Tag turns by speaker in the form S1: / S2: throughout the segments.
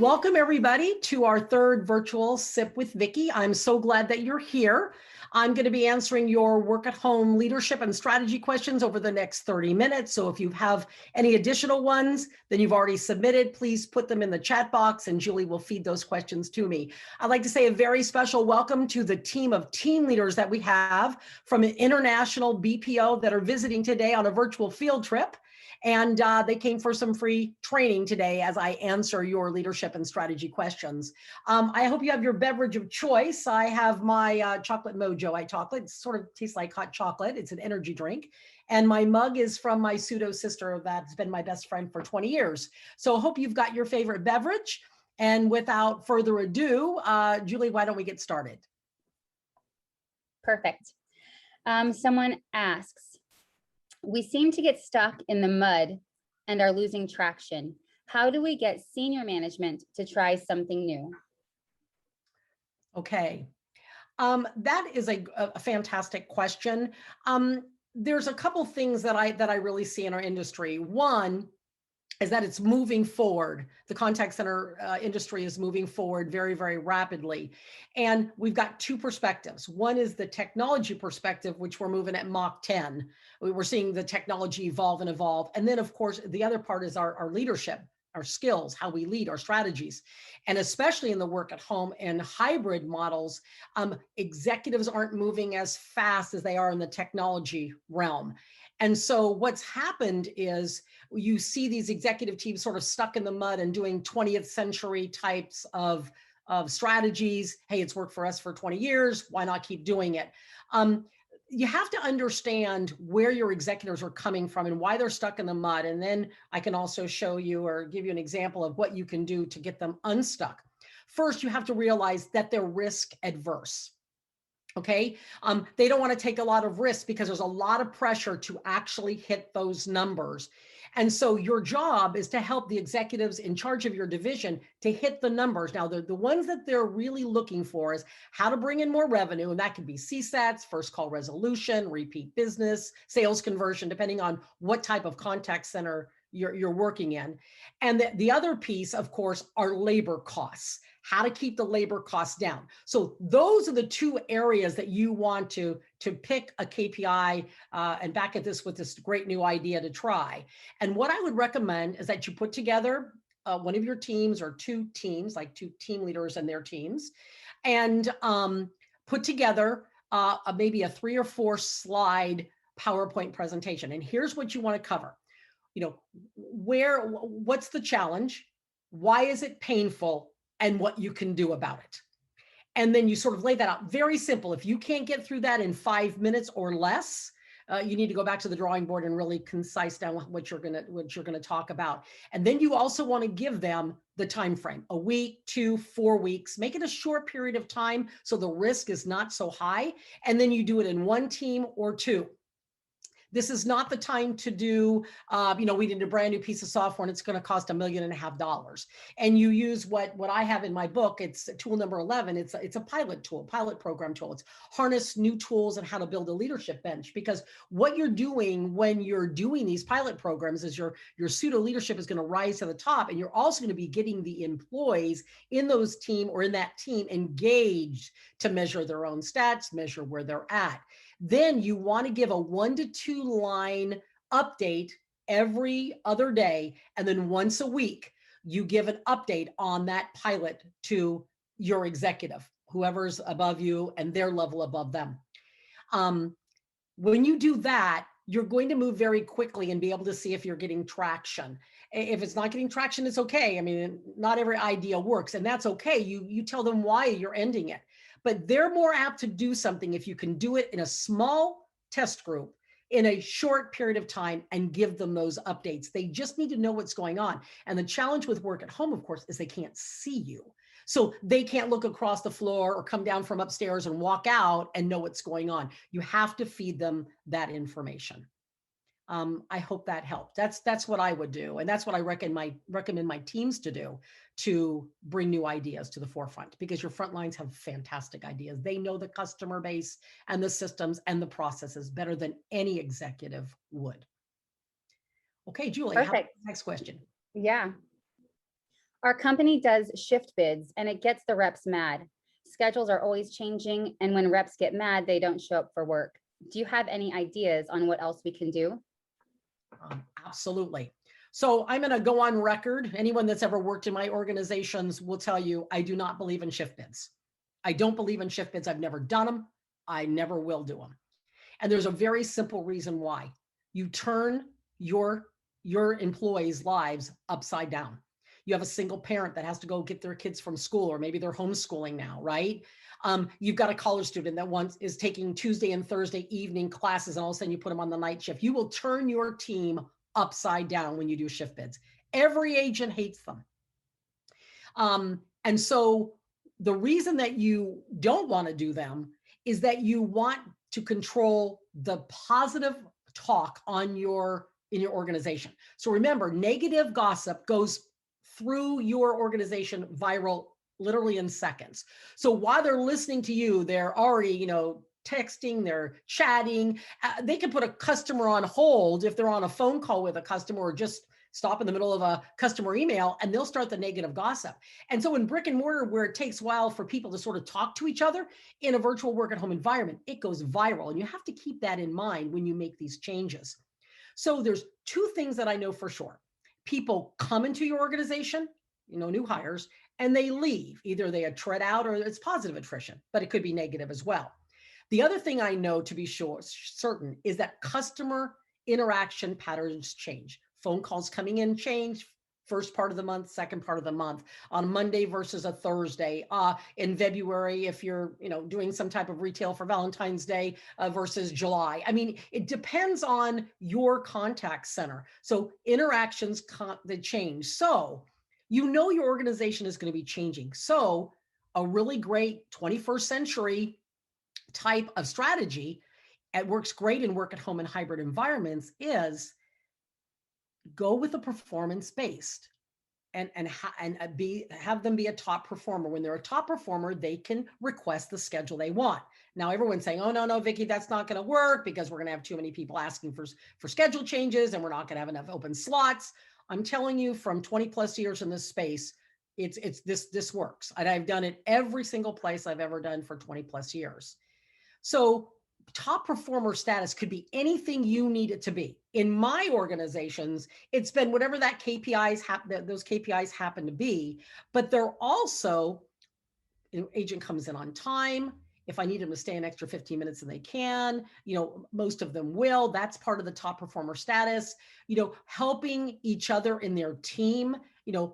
S1: Welcome everybody to our third virtual Sip with Vicki. I'm so glad that you're here. I'm going to be answering your work at home leadership and strategy questions over the next 30 minutes. So if you have any additional ones that you've already submitted, please put them in the chat box and Julie will feed those questions to me. I'd like to say a very special welcome to the team of team leaders that we have from an international BPO that are visiting today on a virtual field trip. And they came for some free training today as I answer your leadership and strategy questions. I hope you have your beverage of choice. I have my chocolate mojo. It sort of tastes like hot chocolate. It's an energy drink. And my mug is from my pseudo sister that's been my best friend for 20 years. So I hope you've got your favorite beverage. And without further ado, Julie, why don't we get started?
S2: Perfect. Someone asks, we seem to get stuck in the mud and are losing traction. How do we get senior management to try something new?
S1: Okay, that is a fantastic question. There's a couple things that I really see in our industry. One is that it's moving forward. The contact center industry is moving forward very, very rapidly. And we've got two perspectives. One is the technology perspective, which we're moving at Mach 10. We're seeing the technology evolve and evolve. And then of course, the other part is our leadership, our skills, how we lead, our strategies. And especially in the work at home and hybrid models, executives aren't moving as fast as they are in the technology realm. And so what's happened is you see these executive teams sort of stuck in the mud and doing 20th century types of strategies. Hey, it's worked for us for 20 years. Why not keep doing it? You have to understand where your executives are coming from and why they're stuck in the mud. And then I can also show you or give you an example of what you can do to get them unstuck. First, you have to realize that they're risk adverse. Okay, they don't want to take a lot of risk because there's a lot of pressure to actually hit those numbers. And so your job is to help the executives in charge of your division to hit the numbers. Now, the ones that they're really looking for is how to bring in more revenue. And that could be CSATs, first call resolution, repeat business, sales conversion, depending on what type of contact center you're working in. And the other piece, of course, are labor costs, how to keep the labor costs down. So those are the two areas that you want to pick a KPI and back at this with this great new idea to try. And what I would recommend is that you put together one of your teams or two teams, like two team leaders and their teams, and put together maybe a 3 or 4 slide PowerPoint presentation. And here's what you want to cover. You know, what's the challenge? Why is it painful? And what you can do about it. And then you sort of lay that out. Very simple. If you can't get through that in 5 minutes or less, you need to go back to the drawing board and really concise down what you're gonna talk about. And then you also want to give them the time frame, a week, 2, 4 weeks. Make it a short period of time so the risk is not so high. And then you do it in 1 team or 2. This is not the time to do, we need a brand new piece of software and it's going to cost $1.5 million. And you use what I have in my book. It's tool number 11. It's a pilot tool, pilot program tool. It's harness new tools and how to build a leadership bench. Because what you're doing when you're doing these pilot programs is your pseudo leadership is going to rise to the top. And you're also going to be getting the employees in those team or in that team engaged to measure their own stats, measure where they're at. Then you want to give a 1 to 2 line update every other day. And then once a week, you give an update on that pilot to your executive, whoever's above you and their level above them. When you do that, you're going to move very quickly and be able to see if you're getting traction. If it's not getting traction, it's okay. I mean, not every idea works, and that's okay. You tell them why you're ending it. But they're more apt to do something if you can do it in a small test group in a short period of time and give them those updates. They just need to know what's going on. And the challenge with work at home, of course, is they can't see you. So they can't look across the floor or come down from upstairs and walk out and know what's going on. You have to feed them that information. I hope that helped. That's what I would do. And that's what I recommend my teams to do to bring new ideas to the forefront, because your front lines have fantastic ideas. They know the customer base and the systems and the processes better than any executive would. Okay, Julie,
S2: Perfect.
S1: next question.
S2: Yeah. Our company does shift bids and it gets the reps mad. Schedules are always changing, and when reps get mad, they don't show up for work. Do you have any ideas on what else we can do?
S1: Absolutely. So I'm going to go on record. Anyone that's ever worked in my organizations will tell you I do not believe in shift bids. I don't believe in shift bids. I've never done them. I never will do them. And there's a very simple reason why. You turn your employees' lives upside down. You have a single parent that has to go get their kids from school, or maybe they're homeschooling now, right? You've got a college student that is taking Tuesday and Thursday evening classes, and all of a sudden you put them on the night shift. You will turn your team upside down when you do shift bids. Every agent hates them. And so the reason that you don't want to do them is that you want to control the positive talk in your organization. So remember, negative gossip goes through your organization viral literally in seconds. So while they're listening to you, they're already, texting, they're chatting. They can put a customer on hold if they're on a phone call with a customer, or just stop in the middle of a customer email, and they'll start the negative gossip. And so in brick and mortar, where it takes a while for people to sort of talk to each other, in a virtual work at home environment, it goes viral. And you have to keep that in mind when you make these changes. So there's two things that I know for sure. People come into your organization, new hires, and they leave. Either they tread out or it's positive attrition, but it could be negative as well. The other thing I know to be certain is that customer interaction patterns change. Phone calls coming in change. First part of the month, second part of the month, on Monday versus a Thursday, in February, if you're doing some type of retail for Valentine's Day versus July. I mean, it depends on your contact center. So interactions, they change. So your organization is going to be changing. So a really great 21st century type of strategy, it works great in work at home and hybrid environments, is go with a performance-based and have them be a top performer. When they're a top performer, they can request the schedule they want. Now everyone's saying, oh, no, Vicki, that's not going to work because we're going to have too many people asking for schedule changes and we're not going to have enough open slots. I'm telling you, from 20 plus years in this space, this works. And I've done it every single place I've ever done for 20 plus years. So top performer status could be anything you need it to be. In my organizations, it's been whatever those KPIs happen to be, but they're also, agent comes in on time. If I need them to stay an extra 15 minutes, and they can, most of them will. That's part of the top performer status, helping each other in their team,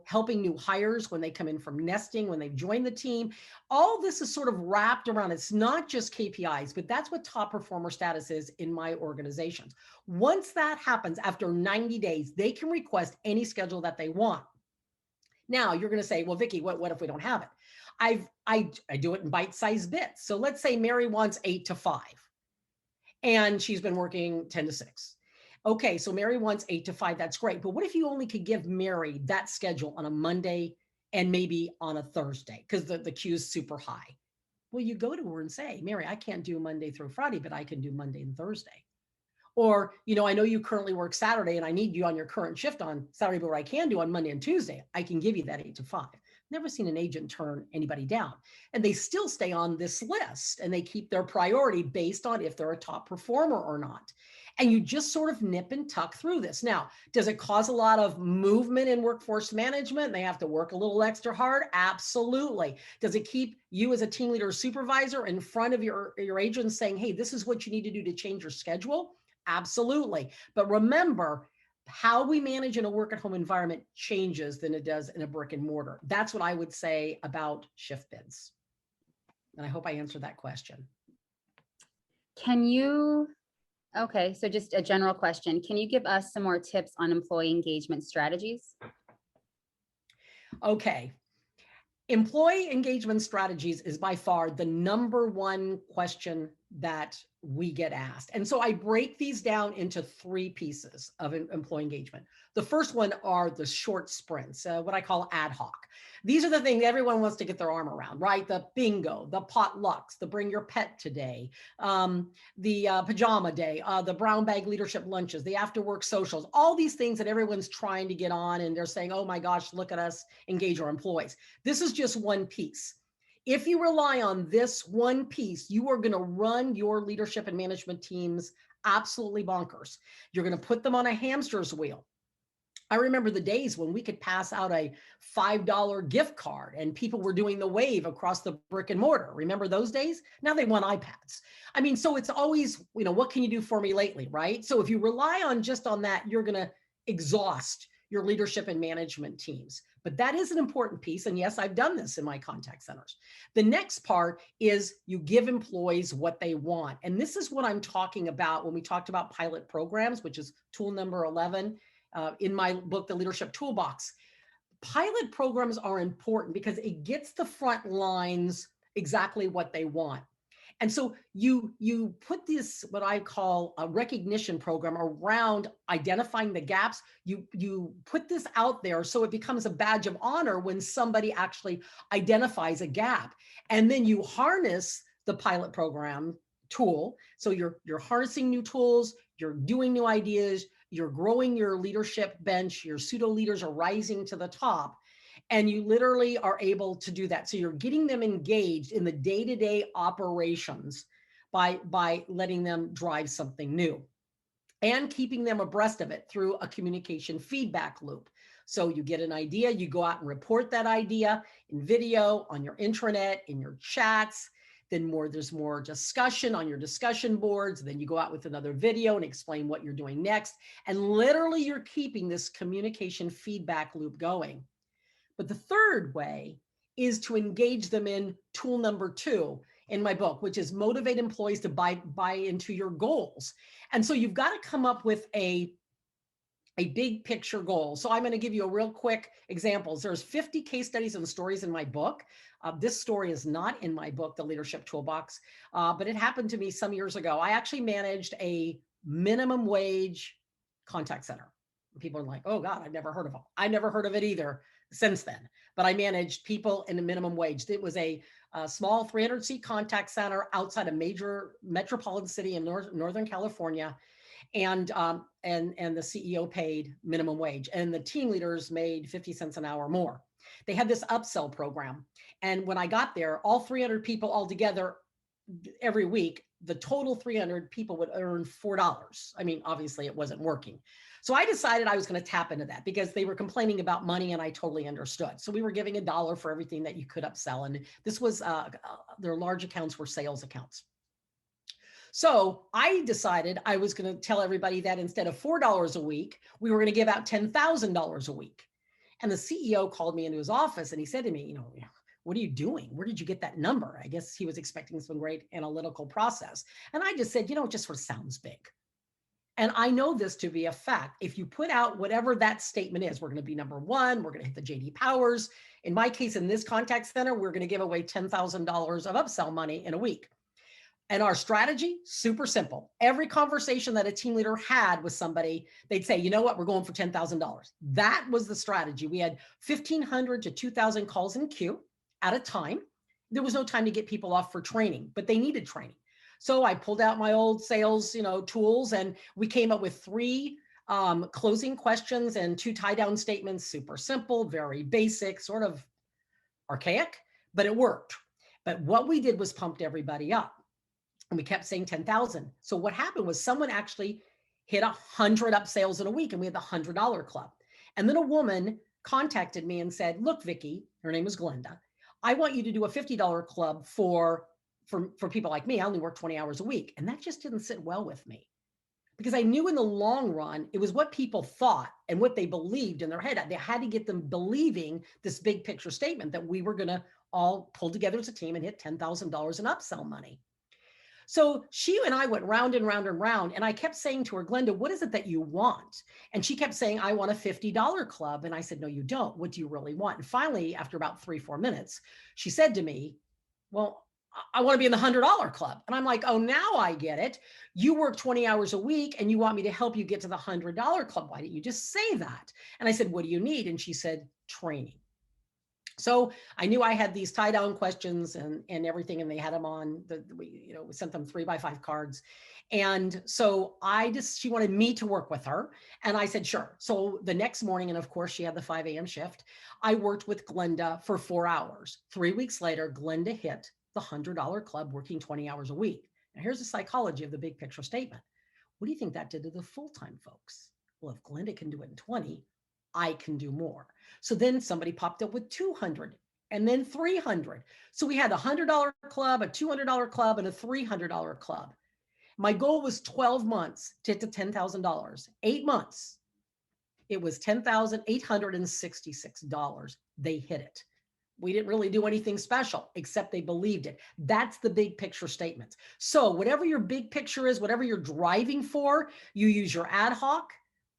S1: helping new hires when they come in from nesting, when they've joined the team. All this is sort of wrapped around. It's not just KPIs, but that's what top performer status is in my organizations. Once that happens, after 90 days, they can request any schedule that they want. Now you're going to say, well, Vicki, what if we don't have it? I do it in bite-sized bits. So let's say Mary wants 8 to 5 and she's been working 10 to 6. Okay, so Mary wants 8 to 5. That's great. But what if you only could give Mary that schedule on a Monday and maybe on a Thursday because the queue is super high? Well, you go to her and say, Mary, I can't do Monday through Friday, but I can do Monday and Thursday. Or, I know you currently work Saturday and I need you on your current shift on Saturday, but what I can do on Monday and Tuesday, I can give you that 8 to 5. Never seen an agent turn anybody down. And they still stay on this list and they keep their priority based on if they're a top performer or not. And you just sort of nip and tuck through this. Now, does it cause a lot of movement in workforce management? They have to work a little extra hard? Absolutely. Does it keep you as a team leader or supervisor in front of your agents saying, hey, this is what you need to do to change your schedule? Absolutely. But remember, how we manage in a work at home environment changes than it does in a brick and mortar. That's what I would say about shift bids. And I hope I answered that question.
S2: Okay, so just a general question. Can you give us some more tips on employee engagement strategies?
S1: Okay. Employee engagement strategies is by far the number one question that we get asked. And so I break these down into three pieces of employee engagement. The first one are the short sprints, what I call ad hoc. These are the things everyone wants to get their arm around, right? The bingo, the potlucks, the bring your pet today, the pajama day, the brown bag leadership lunches, the after work socials, all these things that everyone's trying to get on, and they're saying, oh my gosh, look at us engage our employees. This is just one piece. If you rely on this one piece, you are going to run your leadership and management teams absolutely bonkers. You're going to put them on a hamster's wheel. I remember the days when we could pass out a $5 gift card and people were doing the wave across the brick and mortar. Remember those days? Now they want iPads. I mean, so it's always, what can you do for me lately, right? So if you rely on just on that, you're going to exhaust your leadership and management teams. But that is an important piece. And yes, I've done this in my contact centers. The next part is you give employees what they want. And this is what I'm talking about when we talked about pilot programs, which is tool number 11 in my book, The Leadership Toolbox. Pilot programs are important because it gets the front lines exactly what they want. And so you put this, what I call a recognition program around identifying the gaps. You put this out there so it becomes a badge of honor when somebody actually identifies a gap. And then you harness the pilot program tool. So you're harnessing new tools, you're doing new ideas, you're growing your leadership bench, your pseudo leaders are rising to the top. And you literally are able to do that. So you're getting them engaged in the day-to-day operations by letting them drive something new and keeping them abreast of it through a communication feedback loop. So you get an idea, you go out and report that idea in video, on your intranet, in your chats. Then there's more discussion on your discussion boards. Then you go out with another video and explain what you're doing next. And literally you're keeping this communication feedback loop going. But the third way is to engage them in tool number 2 in my book, which is motivate employees to buy into your goals. And so you've got to come up with a big picture goal. So I'm going to give you a real quick examples. There's 50 case studies and stories in my book. This story is not in my book, The Leadership Toolbox, but it happened to me some years ago. I actually managed a minimum wage contact center. People are like, oh God, I've never heard of it. I never heard of it either since then, but I managed people in a minimum wage. It was a small 300-seat contact center outside a major metropolitan city in Northern California. And the CEO paid minimum wage and the team leaders made 50 cents an hour more. They had this upsell program. And when I got there, all 300 people all together every week, the total 300 people would earn $4. I mean, obviously it wasn't working. So I decided I was going to tap into that because they were complaining about money and I totally understood. So we were giving $1 for everything that you could upsell. And this was, their large accounts were sales accounts. So I decided I was going to tell everybody that instead of $4 a week, we were going to give out $10,000 a week. And the CEO called me into his office and he said to me, what are you doing? Where did you get that number? I guess he was expecting some great analytical process. And I just said, it just sort of sounds big. And I know this to be a fact. If you put out whatever that statement is, we're going to be number 1, we're going to hit the JD Powers. In my case, in this contact center, we're going to give away $10,000 of upsell money in a week. And our strategy, super simple. Every conversation that a team leader had with somebody, they'd say, you know what, we're going for $10,000. That was the strategy. We had 1,500 to 2,000 calls in queue at a time. There was no time to get people off for training, but they needed training. So I pulled out my old sales, tools, and we came up with 3 closing questions and 2 tie-down statements. Super simple, very basic, sort of archaic, but it worked. But what we did was pumped everybody up. And we kept saying 10,000. So what happened was someone actually hit 100 upsales in a week and we had the $100 club. And then a woman contacted me and said, look, Vicki, her name was Glenda, I want you to do a $50 club for people like me. I only work 20 hours a week. And that just didn't sit well with me because I knew in the long run, it was what people thought and what they believed in their head. They had to get them believing this big picture statement that we were going to all pull together as a team and hit $10,000 in upsell money. So she and I went round and round and round. And I kept saying to her, Glenda, what is it that you want? And she kept saying, I want a $50 club. And I said, no, you don't. What do you really want? And finally, after about 3-4 minutes, she said to me, well, I want to be in the $100 club. And I'm like, oh, now I get it. You work 20 hours a week and you want me to help you get to the $100 club. Why didn't you just say that? And I said, what do you need? And she said, training. So I knew I had these tie down questions and everything, and they had them on we sent them 3x5 cards. And so she wanted me to work with her. And I said, sure. So the next morning, and of course she had the 5 a.m. shift, I worked with Glenda for 4 hours. 3 weeks later, Glenda hit the $100 club working 20 hours a week. Now here's the psychology of the big picture statement. What do you think that did to the full-time folks? Well, if Glenda can do it in 20, I can do more. So then somebody popped up with 200 and then 300. So we had a $100 club, a $200 club, and a $300 club. My goal was 12 months to hit to $10,000. 8 months, it was $10,866. They hit it. We didn't really do anything special, except they believed it. That's the big picture statement. So whatever your big picture is, whatever you're driving for, you use your ad hoc.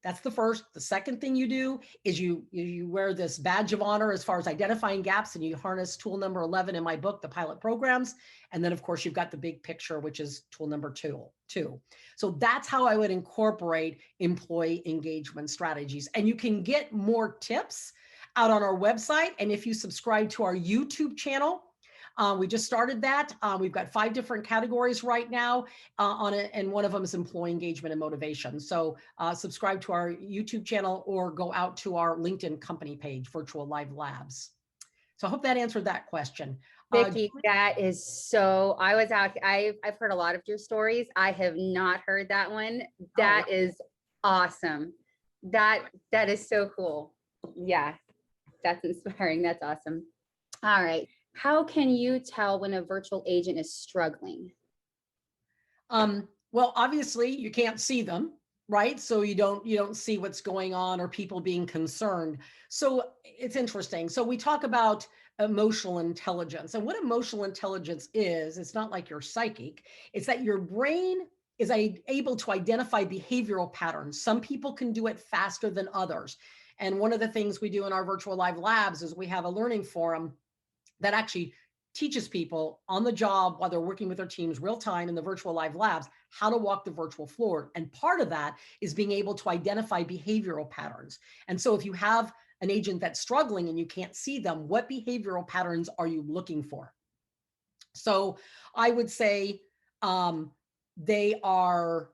S1: That's the first. The second thing you do is you wear this badge of honor as far as identifying gaps, and you harness tool number 11 in my book, The Pilot Programs. And then of course you've got the big picture, which is tool number two. So that's how I would incorporate employee engagement strategies. And you can get more tips out on our website. And if you subscribe to our YouTube channel, we just started that. We've got 5 different categories right now on it, and one of them is employee engagement and motivation. So subscribe to our YouTube channel or go out to our LinkedIn company page, Virtual Live Labs. So I hope that answered that question.
S2: Vicki, that is so, I've heard a lot of your stories. I have not heard that one. That is awesome. That is so cool. Yeah, that's inspiring. That's awesome. All right. How can you tell when a virtual agent is struggling?
S1: Well, obviously you can't see them, right? So you don't see what's going on or people being concerned. So it's interesting. So we talk about emotional intelligence, and what emotional intelligence is, it's not like you're psychic. It's that your brain is able to identify behavioral patterns. Some people can do it faster than others. And one of the things we do in our Virtual Live Labs is we have a learning forum that actually teaches people on the job while they're working with their teams real time in the Virtual Live Labs, how to walk the virtual floor. And part of that is being able to identify behavioral patterns. And so if you have an agent that's struggling and you can't see them, what behavioral patterns are you looking for? So I would say they are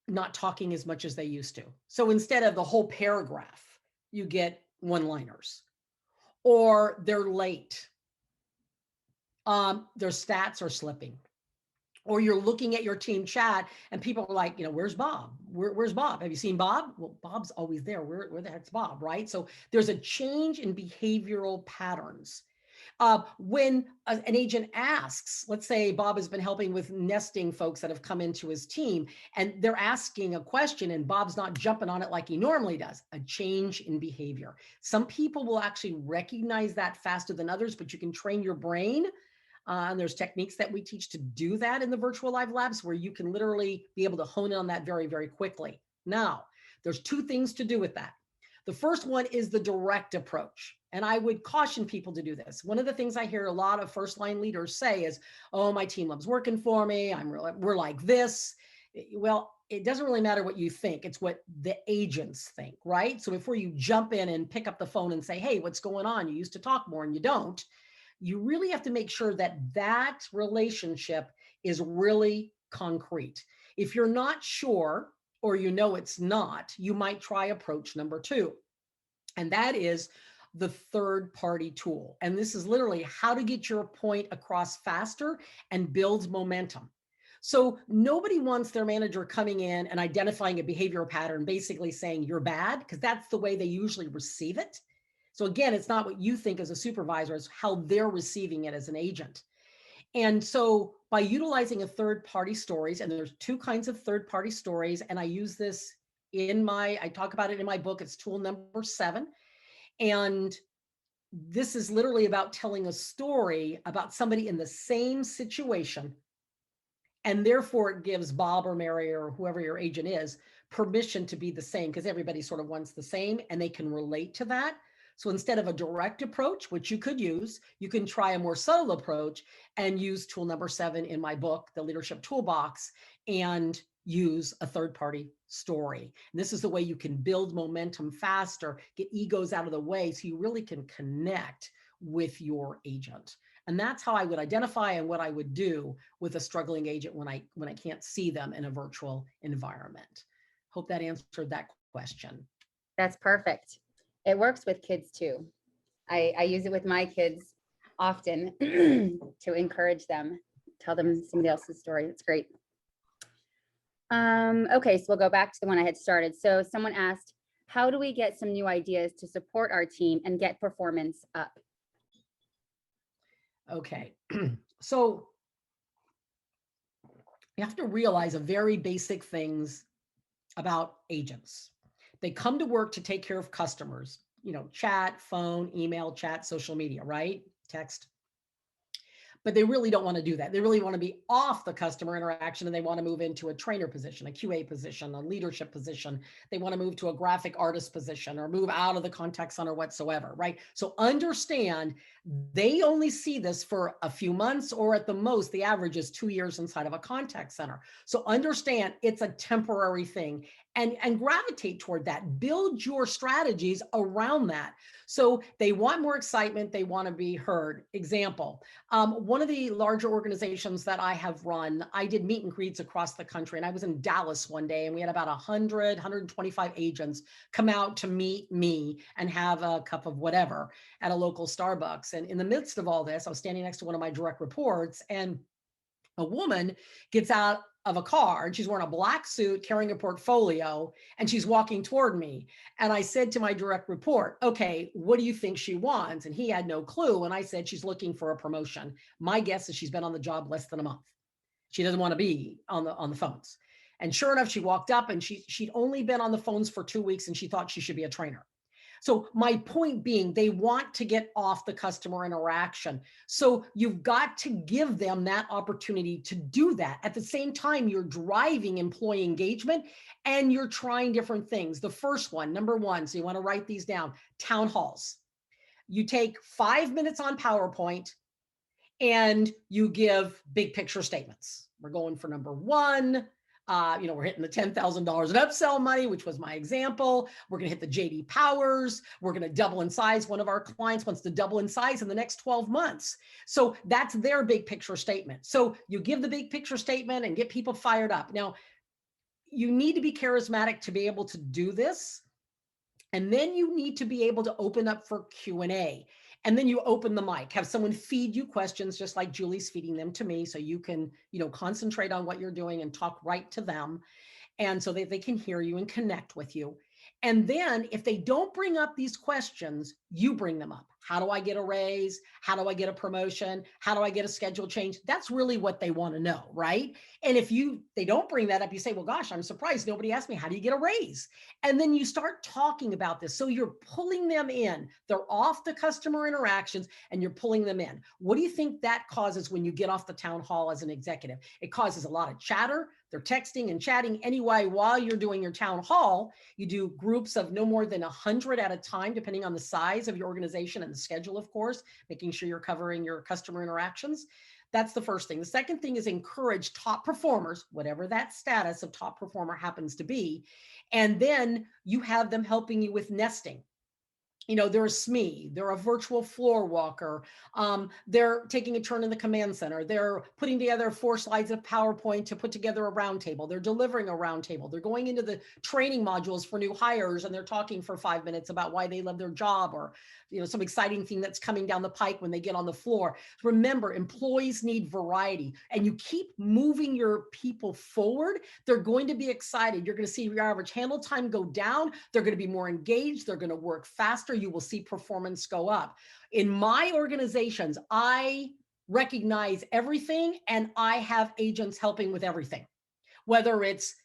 S1: not talking as much as they used to. So instead of the whole paragraph, you get one-liners. Or they're late. Their stats are slipping. Or you're looking at your team chat and people are like, where's Bob? Where's Bob? Have you seen Bob? Well, Bob's always there. Where the heck's Bob, right? So there's a change in behavioral patterns. When an agent asks, let's say Bob has been helping with nesting folks that have come into his team, and they're asking a question and Bob's not jumping on it like he normally does, a change in behavior. Some people will actually recognize that faster than others, but you can train your brain. And there's techniques that we teach to do that in the Virtual Live Labs where you can literally be able to hone in on that very, very quickly. Now, there's 2 things to do with that. The first one is the direct approach. And I would caution people to do this. One of the things I hear a lot of first line leaders say is, oh, my team loves working for me. We're like this. Well, it doesn't really matter what you think. It's what the agents think, right? So before you jump in and pick up the phone and say, hey, what's going on? You used to talk more and you don't. You really have to make sure that that relationship is really concrete. If you're not sure, or it's not, you might try approach number 2. And that is the third party tool. And this is literally how to get your point across faster and builds momentum. So nobody wants their manager coming in and identifying a behavioral pattern, basically saying you're bad, because that's the way they usually receive it. So again, it's not what you think as a supervisor, it's how they're receiving it as an agent. And so by utilizing a third-party stories, and there's 2 kinds of third-party stories, and I use this I talk about it in my book, it's tool number 7. And this is literally about telling a story about somebody in the same situation. And therefore it gives Bob or Mary or whoever your agent is permission to be the same, because everybody sort of wants the same and they can relate to that. So instead of a direct approach, which you could use, you can try a more subtle approach and use tool number 7 in my book, The Leadership Toolbox, and use a third-party story. And this is the way you can build momentum faster, get egos out of the way so you really can connect with your agent. And that's how I would identify and what I would do with a struggling agent when I can't see them in a virtual environment. Hope that answered that question.
S2: That's perfect. It works with kids too. I use it with my kids often to encourage them, tell them somebody else's story. It's great. Okay, so we'll go back to the one I had started. So someone asked, how do we get some new ideas to support our team and get performance up?
S1: Okay, so you have to realize a very basic things about agents. They come to work to take care of customers, chat, phone, email, chat, social media, right? Text. But they really don't want to do that. They really want to be off the customer interaction and they want to move into a trainer position, a QA position, a leadership position. They want to move to a graphic artist position or move out of the contact center whatsoever, right? So understand they only see this for a few months, or at the most, the average is 2 years inside of a contact center. So understand it's a temporary thing and gravitate toward that. Build your strategies around that. So they want more excitement. They want to be heard. Example, one of the larger organizations that I have run, I did meet and greets across the country. And I was in Dallas one day and we had about 100, 125 agents come out to meet me and have a cup of whatever at a local Starbucks. And in the midst of all this, I was standing next to one of my direct reports and a woman gets out of a car and she's wearing a black suit carrying a portfolio and she's walking toward me. And I said to my direct report, okay, what do you think she wants? And he had no clue. And I said, she's looking for a promotion. My guess is she's been on the job less than a month. She doesn't want to be on the phones. And sure enough, she walked up and she'd only been on the phones for 2 weeks and she thought she should be a trainer. So my point being, they want to get off the customer interaction. So you've got to give them that opportunity to do that. At the same time, you're driving employee engagement and you're trying different things. The first one, number 1, so you want to write these down, town halls. You take 5 minutes on PowerPoint and you give big picture statements. We're going for number 1. We're hitting the $10,000 in upsell money, which was my example. We're going to hit the JD Powers. We're going to double in size. One of our clients wants to double in size in the next 12 months. So that's their big picture statement. So you give the big picture statement and get people fired up. Now, you need to be charismatic to be able to do this. And then you need to be able to open up for Q&A. And then you open the mic, have someone feed you questions, just like Julie's feeding them to me. So you can, concentrate on what you're doing and talk right to them. And so they can hear you and connect with you. And then if they don't bring up these questions, you bring them up. How do I get a raise? How do I get a promotion? How do I get a schedule change? That's really what they want to know, right? And if they don't bring that up, you say, well, gosh, I'm surprised nobody asked me, how do you get a raise? And then you start talking about this. So you're pulling them in. They're off the customer interactions and you're pulling them in. What do you think that causes when you get off the town hall as an executive? It causes a lot of chatter. They're texting and chatting anyway while you're doing your town hall. You do groups of no more than 100 at a time, depending on the size of your organization and the schedule, of course, making sure you're covering your customer interactions. That's the first thing. The second thing is encourage top performers, whatever that status of top performer happens to be. And then you have them helping you with nesting. They're a SME, they're a virtual floor walker. They're taking a turn in the command center. They're putting together 4 slides of PowerPoint to put together a roundtable. They're delivering a roundtable. They're going into the training modules for new hires and they're talking for 5 minutes about why they love their job or, some exciting thing that's coming down the pike when they get on the floor. Remember, employees need variety and you keep moving your people forward. They're going to be excited. You're going to see your average handle time go down. They're going to be more engaged. They're going to work faster. You will see performance go up. In my organizations, I recognize everything and I have agents helping with everything, whether it's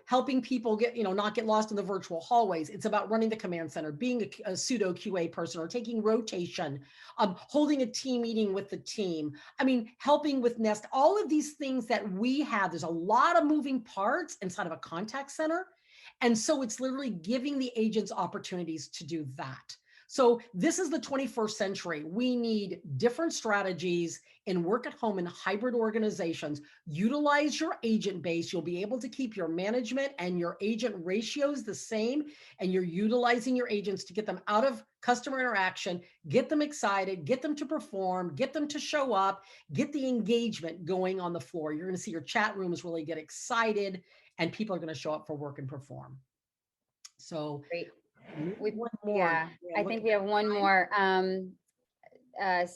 S1: helping people get, not get lost in the virtual hallways. It's about running the command center, being a pseudo QA person or taking rotation, holding a team meeting with the team. Helping with Nest, all of these things that we have, there's a lot of moving parts inside of a contact center. And so it's literally giving the agents opportunities to do that. So this is the 21st century. We need different strategies in work at home and hybrid organizations. Utilize your agent base. You'll be able to keep your management and your agent ratios the same, and you're utilizing your agents to get them out of customer interaction, get them excited, get them to perform, get them to show up, get the engagement going on the floor. You're going to see your chat rooms really get excited, and people are going to show up for work and perform. So
S2: Great.
S1: one more.
S2: Yeah, I think we have one more. A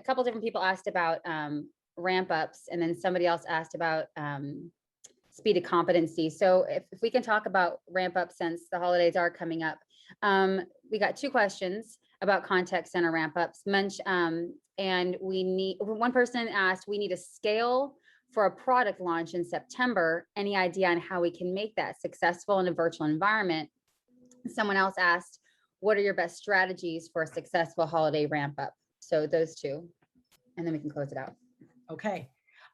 S2: couple different people asked about ramp ups, and then somebody else asked about speed of competency. So if we can talk about ramp up, since the holidays are coming up. We got 2 questions about contact center ramp ups. And one person asked, we need a scale for a product launch in September. Any idea on how we can make that successful in a virtual environment? Someone else asked, what are your best strategies for a successful holiday ramp up? So those 2, and then we can close it out.
S1: Okay.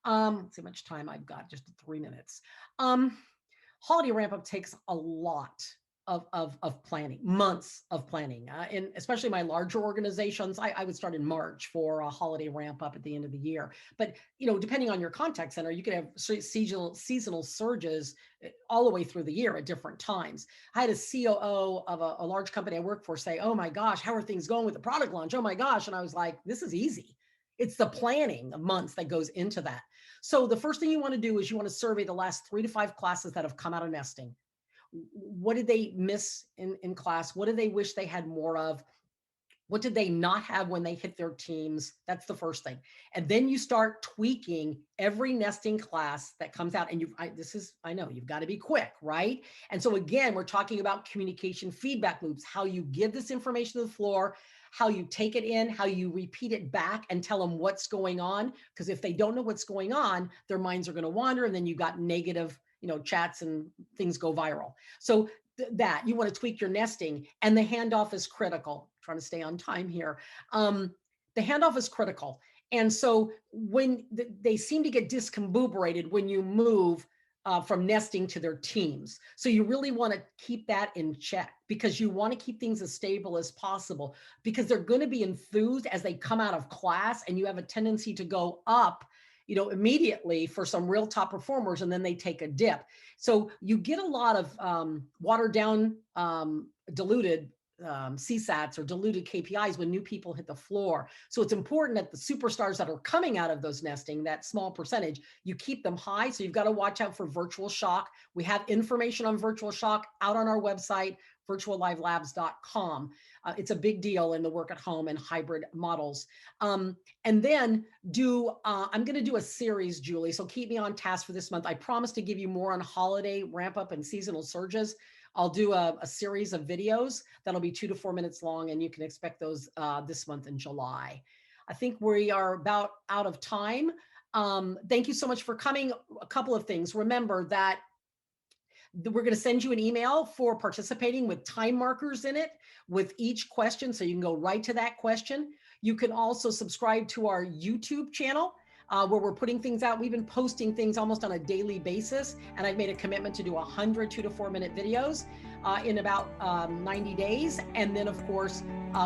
S1: Let's see how much time I've got, just 3 minutes. Holiday ramp up takes a lot of planning, months of planning. And especially my larger organizations, I would start in March for a holiday ramp up at the end of the year. But, depending on your contact center, you could have seasonal surges all the way through the year at different times. I had a COO of a large company I work for say, oh my gosh, how are things going with the product launch? Oh my gosh. And I was like, this is easy. It's the planning of months that goes into that. So the first thing you want to do is you want to survey the last 3 to 5 classes that have come out of nesting. What did they miss in class? What do they wish they had more of? What did they not have when they hit their teams? That's the first thing. And then you start tweaking every nesting class that comes out. And I know you've got to be quick, right? And so again, we're talking about communication feedback loops, how you give this information to the floor, how you take it in, how you repeat it back and tell them what's going on. Because if they don't know what's going on, their minds are going to wander, and then you got negative chats and things go viral. So that you want to tweak your nesting, and the handoff is critical. I'm trying to stay on time here. The handoff is critical. And so when they seem to get discombobulated when you move from nesting to their teams. So you really want to keep that in check, because you want to keep things as stable as possible, because they're going to be enthused as they come out of class, and you have a tendency to go up immediately for some real top performers, and then they take a dip. So you get a lot of watered down, diluted CSATs or diluted KPIs when new people hit the floor. So it's important that the superstars that are coming out of those nesting, that small percentage, you keep them high. So you've got to watch out for virtual shock. We have information on virtual shock out on our website, virtuallivelabs.com. It's a big deal in the work at home and hybrid models. And then I'm going to do a series, Julie, so keep me on task for this month. I promise to give you more on holiday ramp up and seasonal surges. I'll do a series of videos that'll be 2 to 4 minutes long, and you can expect those this month in July. I think we are about out of time. Thank you so much for coming. A couple of things. Remember that we're going to send you an email for participating with time markers in it with each question, so you can go right to that question. You can also subscribe to our YouTube channel where we're putting things out. We've been posting things almost on a daily basis, and I've made a commitment to do 100 2 to 4 minute videos in about 90 days. And then, of course,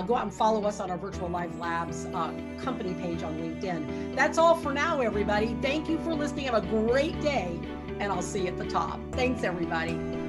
S1: go out and follow us on our Virtual Live Labs company page on LinkedIn. That's all for now, everybody. Thank you for listening. Have a great day, and I'll see you at the top. Thanks, everybody.